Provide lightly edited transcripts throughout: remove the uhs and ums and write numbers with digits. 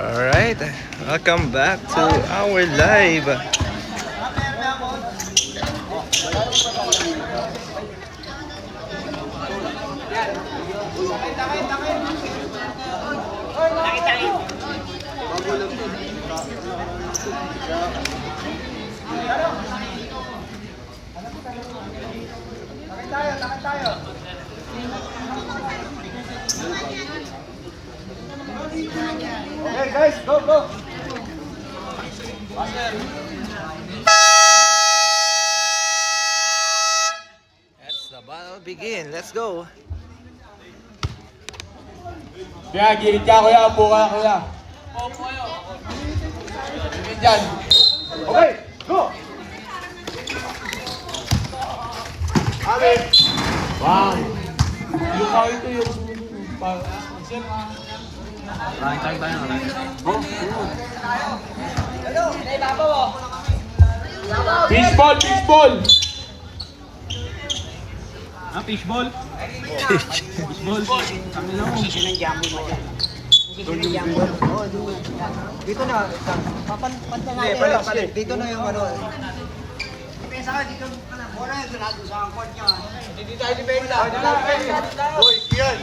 Alright, welcome back to our live. Okay guys, go, go! Let's the battle begin. Let's go. Kaya, gilid ka kuya, upo ka kuya. Opo kayo. Gilid dyan. Okay, go! Amin! Wow! Yung kao ito yung... Fishball! Fishball! Ah, fishball? Fishball? Kami lang. Dito na, pantay nga. Dito na yung ano. Pesa ka, dito ka na. Bola yung ganado sa angkot niya. Hindi tayo di Bella. Hoy, Kian!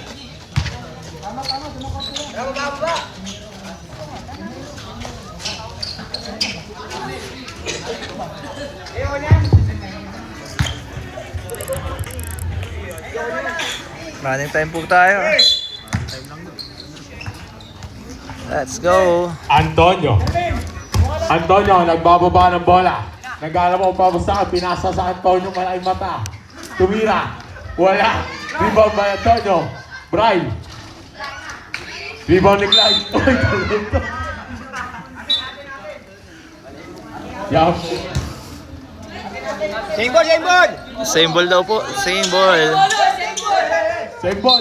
Tama, dumakot ko lang. Baba! Running time po tayo. Let's go. Antonio, nagbababa ng bola. Nag-alam mo pa sa pinasa sa Antonio malay mata. Tumira. Wala. Rebound by Antonio. Brian. Rebound ni Clyde. Oy, talento. Yap. Same ball! Same ball daw po. Same ball. Same ball.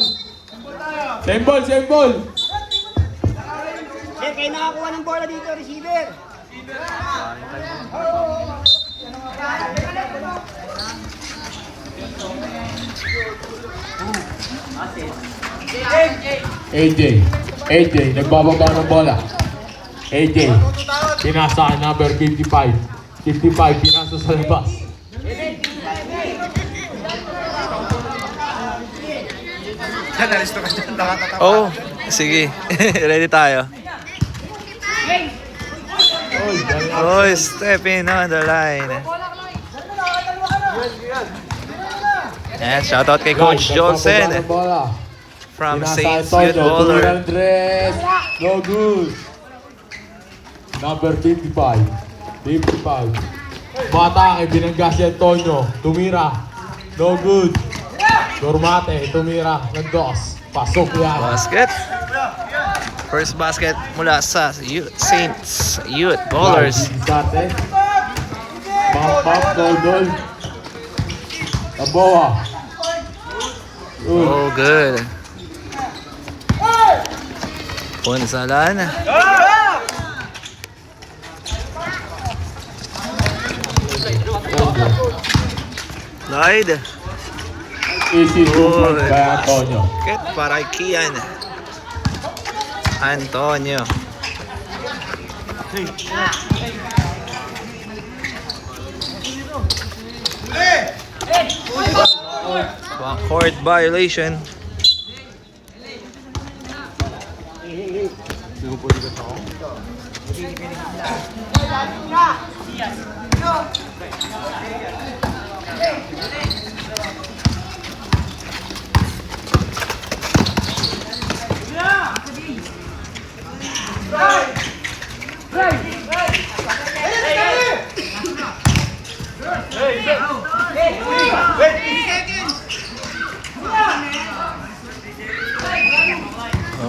Same ball, same ball. Sir, kayo nakakuha ng bola dito, receiver. AJ, nagbababa ng bola. AJ, pinasa number 55. 55, pinasa sa labas. Oh, sige. Ready tayo. Oh, stepping on the line. And shout out kay Coach Jolsen from Saints Youth Baller. No good. Number 55. 55. Bata kay binangga si Antonio. Tumira. No good. Dormate. Tumira. Nagdos. Pasok yan. Basket. First basket mula sa Saints Youth Ballers. Dati. Bump, goal. Taboa. Oh, good. Punsalan. Lloyd. Easy movement by Antonio. Ket para kay Kian. Antonio. Backcourt violation.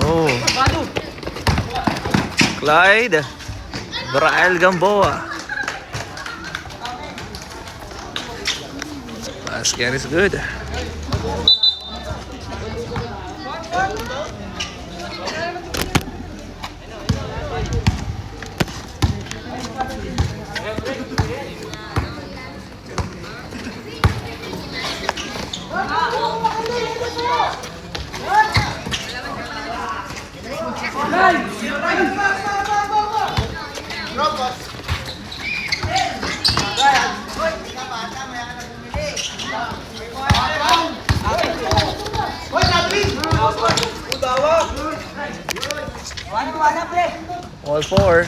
Oh. Clyde. Brael Gamboa. Basket is good. All four.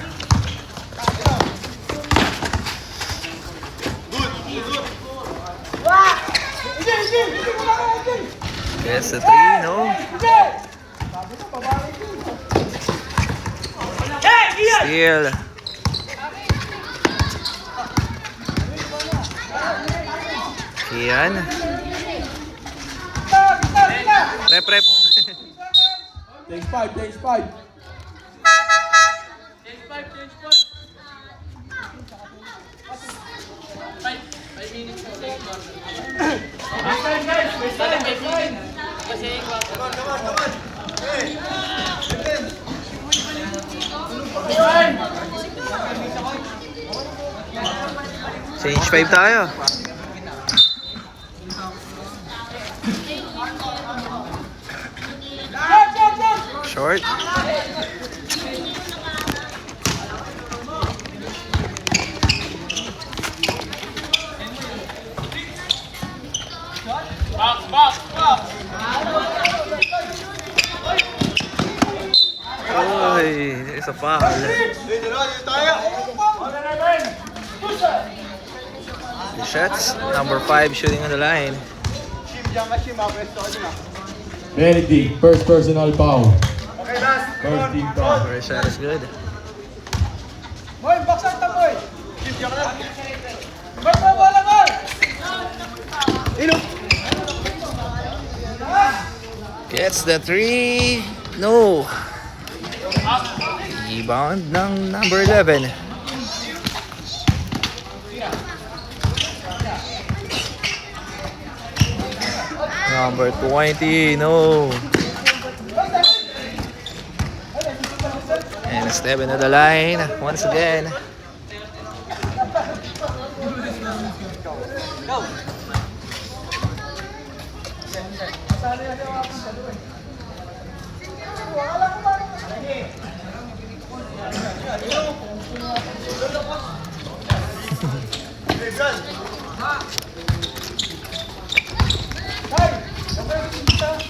Yes, a three, no? Steal. Kian. Rep. Takes five, takes five. Change 5 tayo. Short. Uy, there's a foul. The shots, number 5 shooting on the line. Very deep. First personal foul. First team foul. First shot is good. Boy, baksan ta, boy! Boy, bola, boy! Gets the 3. No. Rebound ng number 11. Number 20. No. And step into the line once again.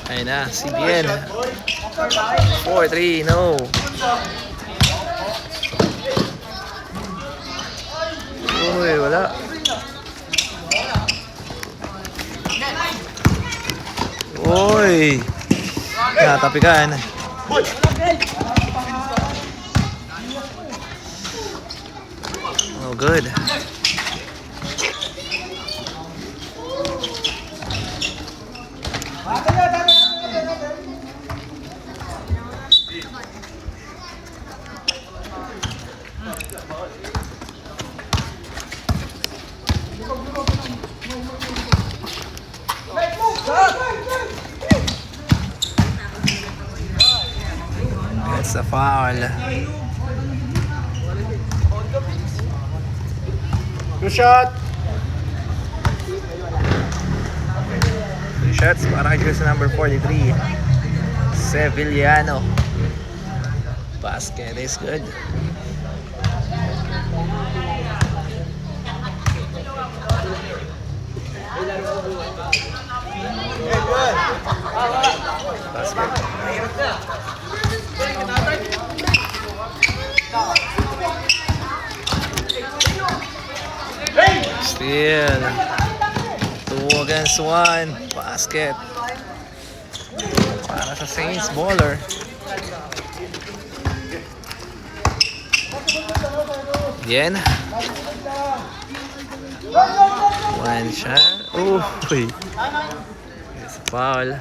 Ayun na, CBN. 4-3, no. Uy, wala. Uy. Natapikan. Oh, good. That's a foul. Good shot. Two shots para kay jersey number 43. Sevillano. Basket is good. Steal. 2 against 1. Basket. Para sa Saints baller. Again. One shot. Ooh. It's a foul.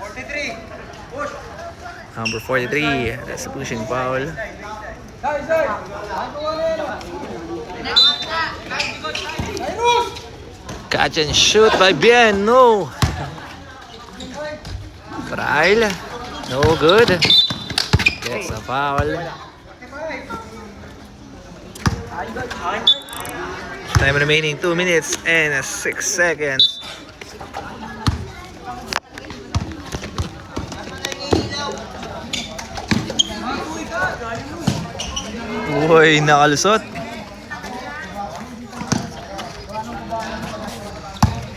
Number 43. That's a pushing foul. Catch and shoot by Bien. No. Trial. No good. Gets a foul. Time remaining 2 minutes and 6 seconds. Uy, nakalusot.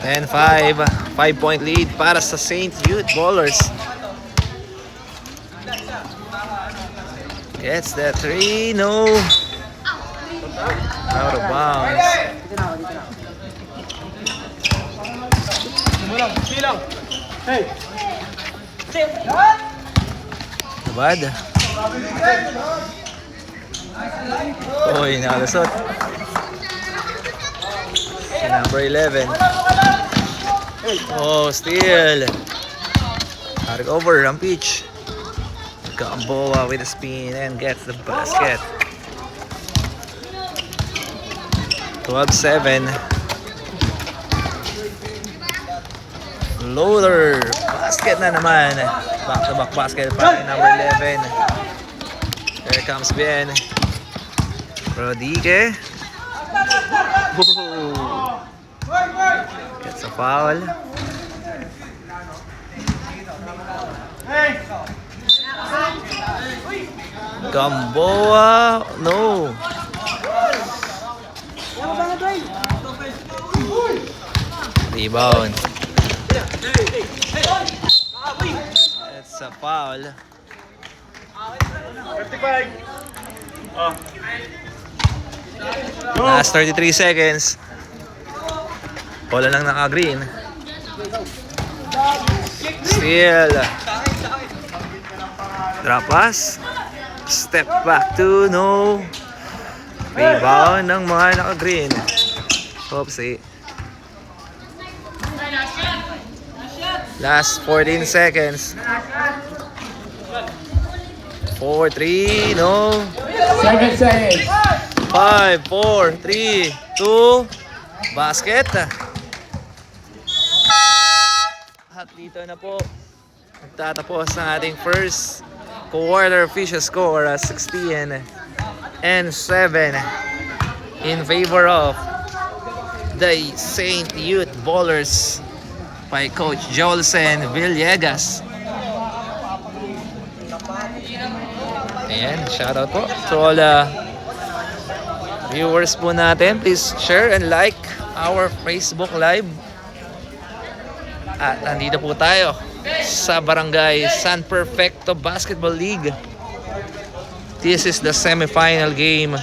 10-5. 5-point lead para sa St. Youth Ballers. Gets the 3. No. Out of bounds. Bad. Uy, nakalusot. Si number 11. Oh, steal. Carry over, Rampage. Gamboa with a spin and gets the basket. 12-7. Loader. Basket na naman. Back-to-back basket para kay number 11. There comes Ben. Rodriguez. Gets a foul. Gamboa. No. Rebound. It's a foul. Last 33 seconds. Wala lang naka-green. Steal. Drop pass. Step back to no. Rebound ng mga naka-green. Oopsie. Last 14 seconds. 4-3, no. 7 seconds. 5, 4, 3, 2, basket. At dito na po magtatapos ang ating first quarter official score as 16-7 in favor of the St. Youth Ballers by Coach Jolsen Villegas. Ayan, shoutout po to all viewers po natin. Please share and like our Facebook Live. At nandito po tayo sa Barangay San Perfecto Basketball League. This is the semifinal game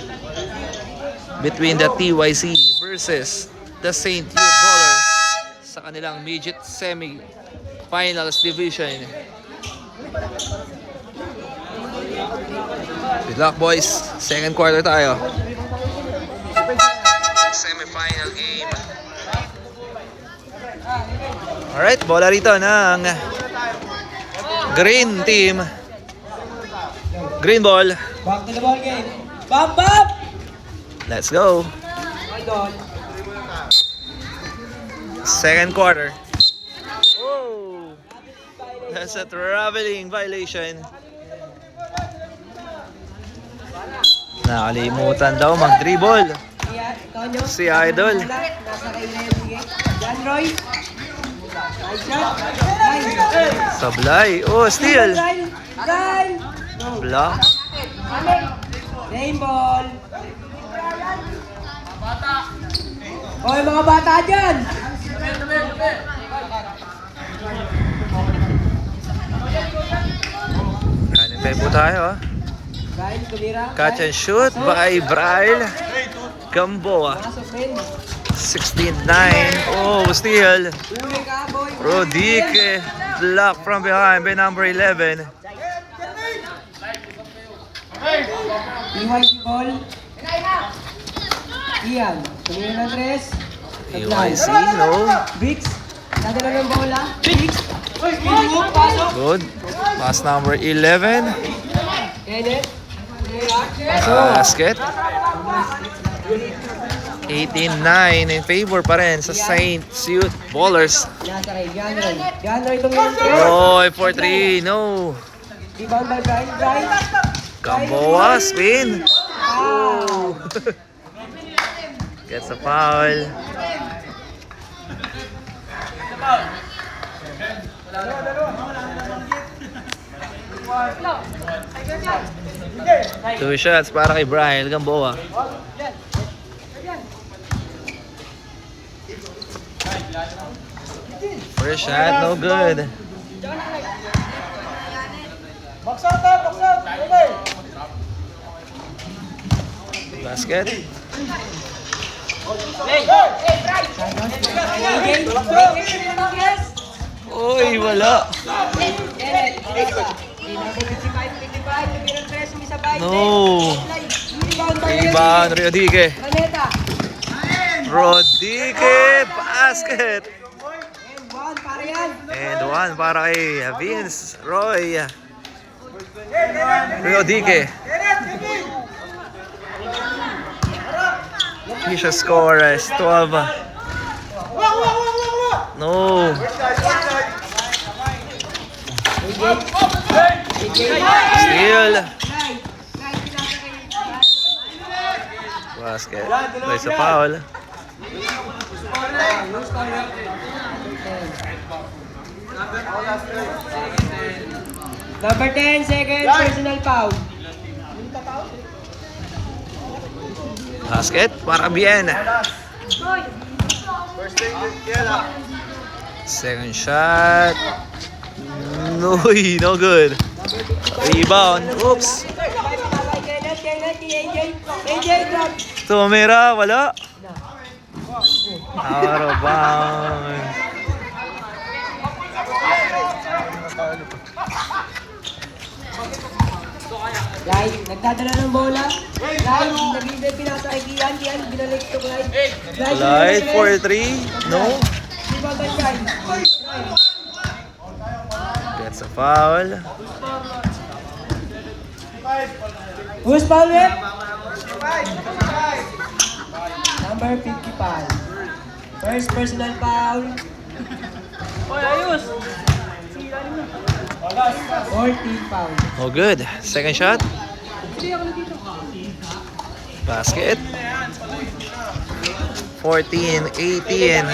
between the TYC versus the St. Youth Ballers sa kanilang midget semi-finals division. Good luck, boys. Second quarter tayo. Semi-final game. Alright, bola rito ng green team. Green ball. Back to the ball game. Bump up! Let's go. Second quarter. Oh, that's a traveling violation. Nakalimutan daw mag-dribble si Idol. Nasa kay Remy. John Roy. Nice shot. Nice. Sablay. Oh, steal. Ryan. Block. Rainball. Hoy mga bata dyan. Kanin tayo po tayo. Ryan, tumira. Catch and shoot by Braille Gamboa. Pasok rin. 16-9. Oh, steal. Uli ka, boy. Rodriguez. Block from behind by number 11. TYC ball. Ian, tumira ng tres. EYC, no. Biggs. Nadala ng bola. Biggs. Pinhook, pasok. Good. Pass number 11. Kenneth. Pasok. Basket. 18-9 in favor pa rin sa St. Youth Ballers. Nasa kay John Roy. John Roy tumira ng tres. Oh, 4-3. No. Rebound by Brian. Brian. Gamboa, spin. Wow. Gets a foul. Two shots para kay Brian Gamboa. First shot, no good. Basket. Uy, wala. No. Rebound, Rodriguez. Rodriguez, basket. And one para kay Vince Roy. Rodriguez. Fisher score is 12. No. Steal. Basket. There's a foul. Number 10 seconds, personal foul. Basket para bien. Second shot. No, no good. Rebound. Oops. Tumira, wala. Out of bounds. Clyde, nagdadala ng bola. Clyde, nag-ibig pinasa kay Kian. Kian, binalik to Clyde. Light for 3. No. Gets a foul. Who's foul rep? Number 55. First personal foul. Oy, ayos! 14 foul. Oh, good. Second shot. Basket. 14, 18.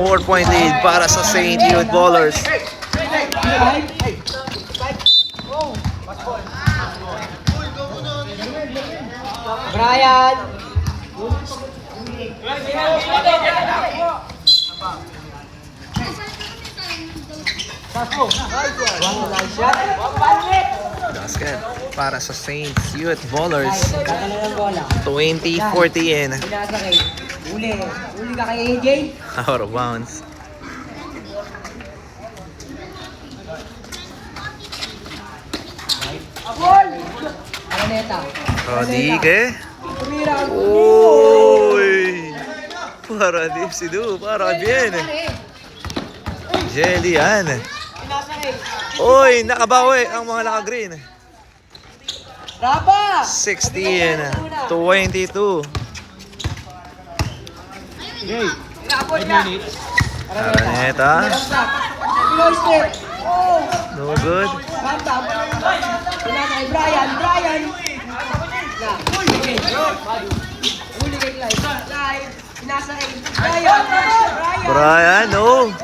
4-point lead para sa St. Youth Ballers. Brian. Basket para sa St. Youth Ballers. Nagdadala ng bola. 20-14. Pinasa kay. Uli. Uli ka kay AJ. Out of bounds. Araneta. Rodriguez. Tumira ang Uy! Para di si Du, para bien. Jelian. pinasa kay. Uy, nakabawi ang mga naka-green. Raba! 16-22. Araneta. Pinoy step. Oh! No good. Banta. Pinasa kay Brian. Brian! Uli kay Clyde. Clyde. Pinasa kay Brian. Brian! Brian, no.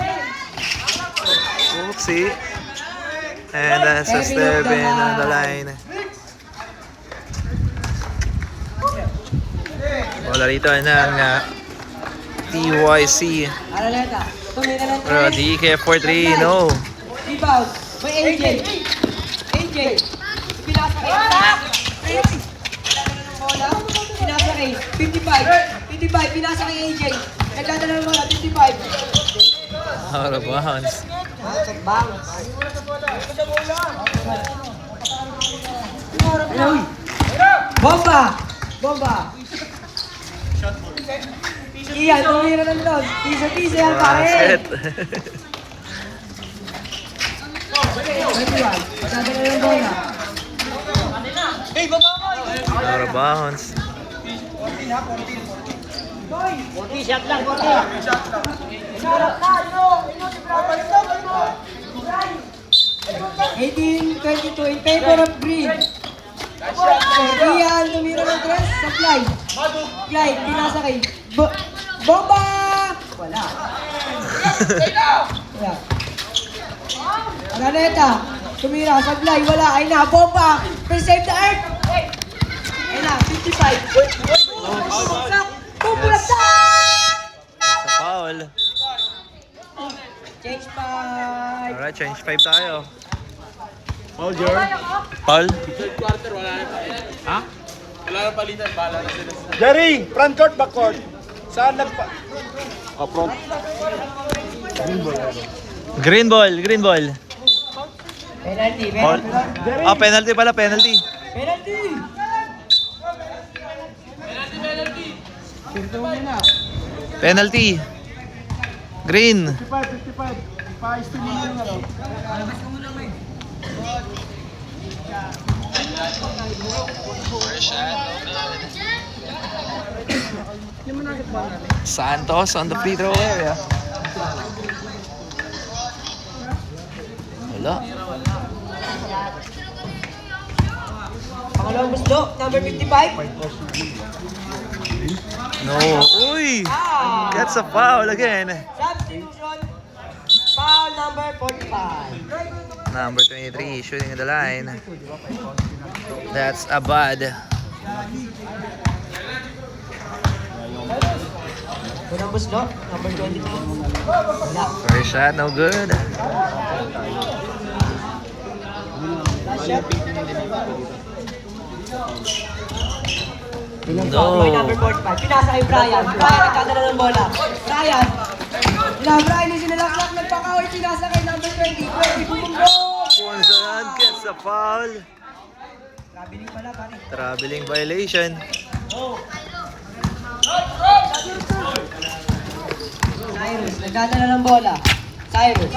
Oopsie. And that's a step in on the line. Wala rito ng TYC. Araneta. Tumira ng tres. Rodriguez for 3, no. Rebound. By AJ. AJ. Pinasa kay. Bola. Pinasa kay. 55. 55. Pinasa kay AJ. Nagdadala ng bola. 55. Out of bounds. Bounce. Bomba! Bomba! Iyan, tumira ng doon. Pisa-pisa yan pare. Basket. 21. Nagdadala ng bola. Out of bounds. 40 shot lang, 18-22 in favor of green. Iyan, tumira ng tres sa Clyde. Clyde, pinasa kay Bomba! Wala. Wala. Araneta, tumira sa Clyde. Wala. Ay na, Bomba! Save the earth! Ay na, 55. Bumulagsak! Sa foul. change 5 tayo. Paul George. Paul? Ha? Wala na palitan, bala na sila. Jerry, front court, back court. Saan nagpa... Front. Green ball, green ball. Penalty, Paul? penalty. Ah, penalty pala, penalty. Penalty! Penalty. Green. 55. Pa-ice to me yung ano. Santos on the free throw area. Wala. Pangalawang gusto, number 55. No. Uy! That's a foul again. Substitution. Foul number 45. Number 23 shooting in the line. That's Abad. Unang gusto, number 22. Wala. First shot, no good. Last shot. No. May number 45. Pinasa kay Brian. Brian nagkadala ng bola. Brian. Brian yung sinalaksak. Nagpakaway. Pinasa kay number 20. 20. Bumunggo. Ponzalan gets a foul. Traveling pala, pare. Traveling violation. Cyrus. Nagkadala ng bola. Cyrus.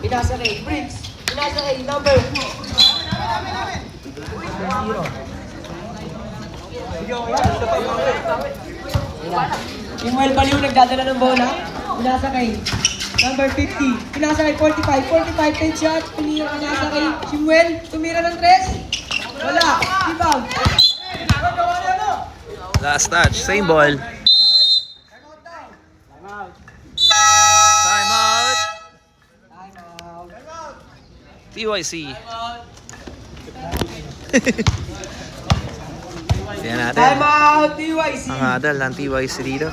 Pinasa kay Briggs. Pinasa kay number 0. Samuel Baliw nagdadala ng bola. Pinasa kay number 50. Pinasa kay 45. 45 10 shots. Pinasa kay Samuel. Tumira ng 3. Wala. Rebound. Last touch, same ball. Time out. TYC. Tingnan natin. Time out. TYC. Ang hadal ng TYC dito.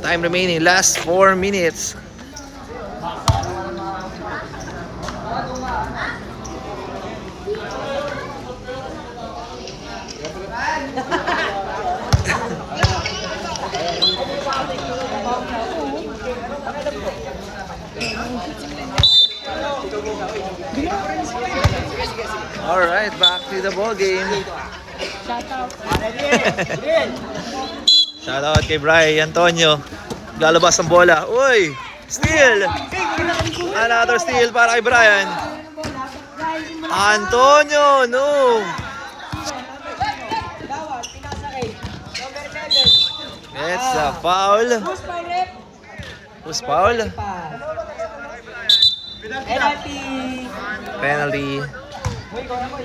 Time remaining, last 4 minutes. Alright, back to the ball game. Shout out kay Brian Antonio. Lalabas ang bola. Uy! Steal! Another steal para kay Brian. Antonio! No! Pinasa kay number 7. It's a foul. Who's my rep? Who's foul? Penalty. Penalty. Boy, ikaw na, boy.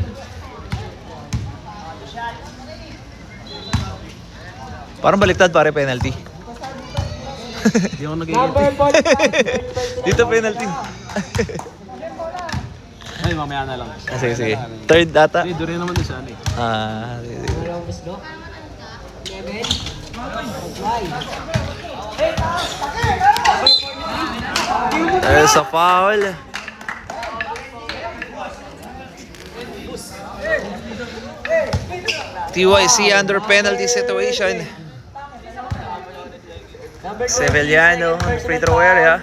Parang baliktad pare, penalty. Hindi ako Number 45. Dito penalty. Ay, mamaya na lang. Sige, sige. Third data. Hindi, doon rin naman din sa ano eh. Sige, sige. Dalawang gusto. 7. There's a foul. TYC under penalty situation. Sevillano, free throw area.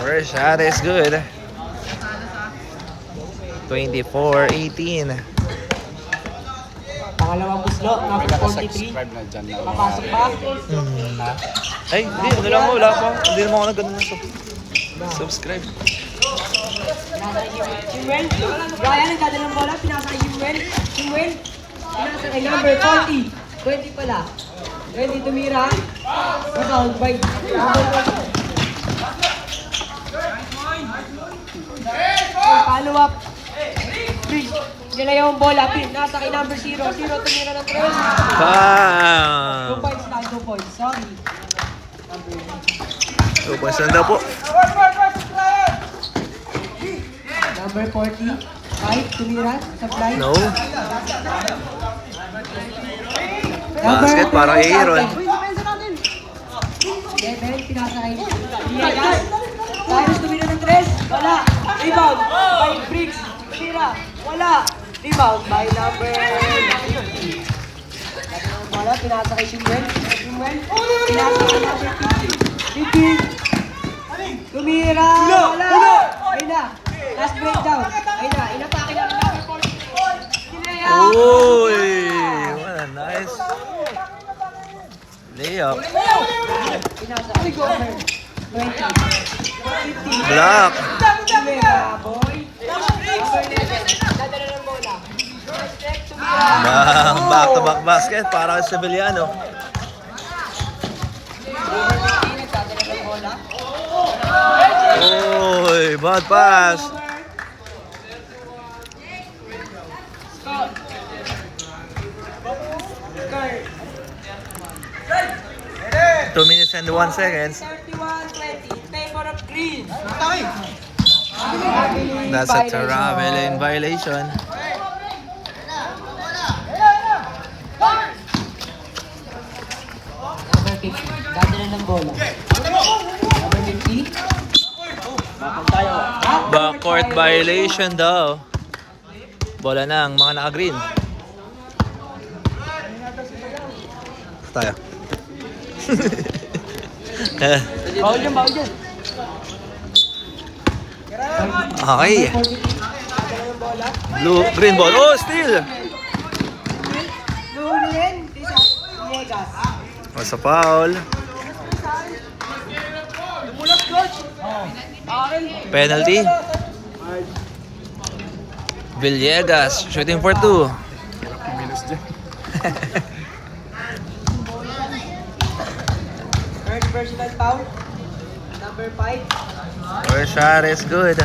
First shot is good. 24-18. Pangalawang buslo, number 43. Papasok pa. Ay, hindi. Ano lang mo? Wala pa. Hindi naman ako nag-ano na subscribe. Pinasa kay Samuel. Brian, nagdadala ng bola. Pinasa kay Samuel. Samuel. Pinasa kay number 40. 20 pala. 20 tumira. Rebound by number 20. Follow up. Bridge. Nila yung bola. Pinasa kay number 0. 0 tumira ng 3. Bam! 2 points lang. 2 points. Sorry. 2 points lang daw po. Number 40. 5 tumira. Supply. No. Basket para kay Aaron. 11, pinasa kay Villegas. Cyrus tumira ng 3, wala. Rebound by Briggs. Tumira, wala. Rebound by number 50. Wala, pinasa kay Shumwell. Shumwell, pinasa kay number 50. 50. Tumira, wala. Ayun na. Last breakdown. Ayun na, inatake na ng number 40. Kinaya. Uy! What a nice layup. Pinasa kay number 20. 50. Block. Tumira, boy. Number 11. Dadala ng bola. Back-to-back basket para kay Sevillano. Dadala ng bola. Uy! Bad pass. Scott. 2 minutes and 1 seconds. 31-20 in favor of Green. That's a traveling violation. Number 50. Dadala ng bola. Number 50. Backcourt violation daw. Bola ng mga naka-green. Tayo. Bawal dyan, bawal dyan. Okay. Dadala ng bola. Green ball. Oh, steal! Luhunin. Villegas. Was a foul. Dumulas, coach. Penalty. Villegas shooting for 2. First personal foul. Number 5. First shot is good.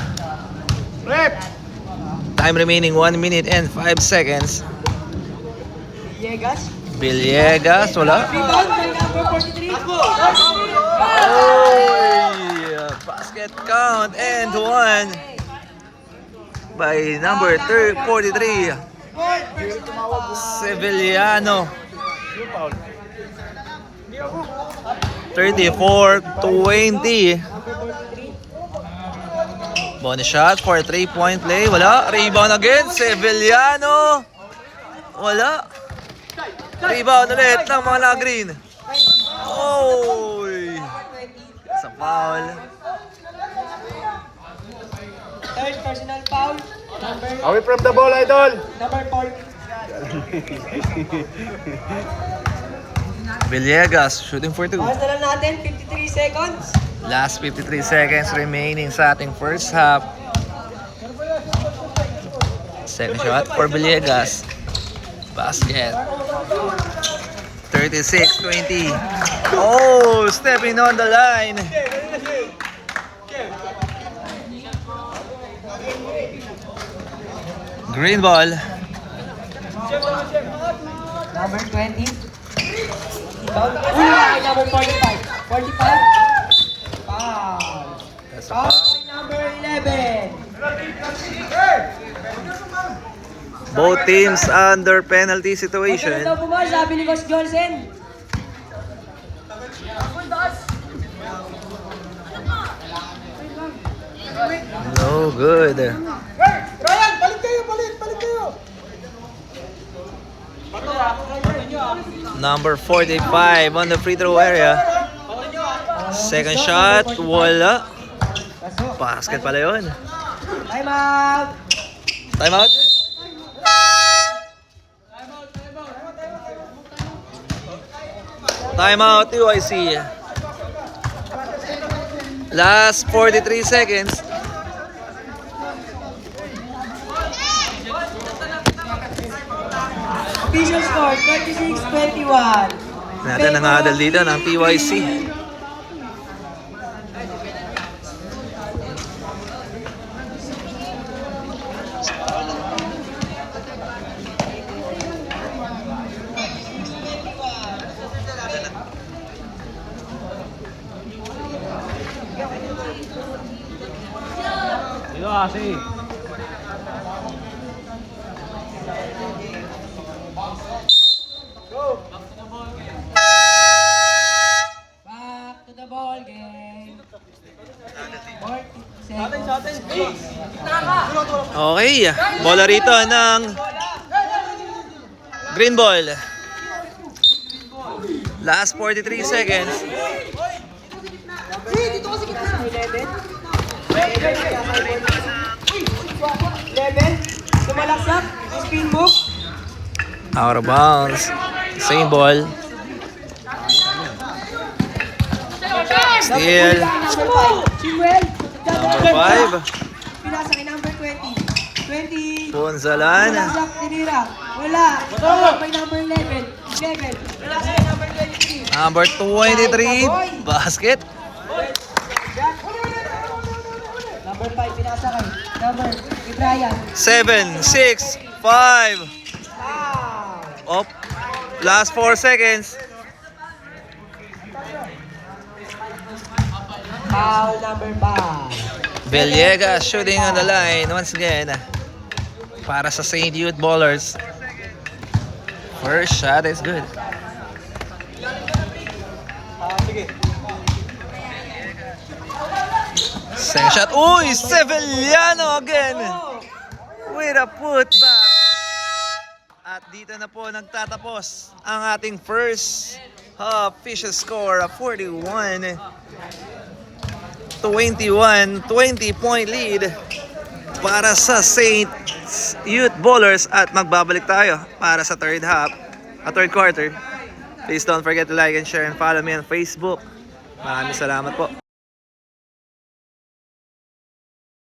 Time remaining 1 minute and 5 seconds. Villegas. Villegas, wala. Rebound by number 43. Oh, basket count and 1 by number 43. Sevillano. 34-20. Bonus shot for 3-point play. Wala. Rebound again. Sevillano. Wala. Rebound ulit ng mga na-green. Oh! Sa foul. Third personal foul. Away from the ball, idol! Number 4. Villegas shooting for 2. Pass na lang natin, 53 seconds. Last 53 seconds remaining sa ating first half. Second shot for Villegas. Basket. 36-20. Oh, stepping on the line. Green ball. Number 20. Uy, number 45. 45. Foul. That's a Foul foul. by number 11. Both teams under penalty Huwag ka na situation. daw pumas, sabi ni Coach Johnson. No good. Ryan, balik kayo, balik kayo! Number 45 on the free throw area. Second shot, wala. Basket pala yun. Time out. Time out. Time out, UIC. Last 43 seconds. Official score, 36-21. Natin ang hadal dito ng PYC. Dito kasi. Back to the ball. Okay, bola rito ng green ball. Last 43 seconds. 11. Tumalaksak. Spin move. Out of bounds. Same ball. Steal. Number 5. Chimuel. Number 5. Pinasa kay number 20. 20. Punzalan. Tumalaksak. Tinira. Wala. May number 11. 11. Pinasa kay number 23. Number 23. Basket. Number 5. Pinasa kay number Brian. 7, 6, 5. Up. Last 4 seconds. Foul number 5. Villegas shooting on the line once again para sa St. Youth Ballers. First shot is good. Second shot. Uy! Sevillano again! With a putback. At dito na po nagtatapos ang ating first official score of 41. 21, 20-point lead para sa St. Youth Ballers at magbabalik tayo para sa third quarter. Please don't forget to like and share and follow me on Facebook. Maraming salamat po.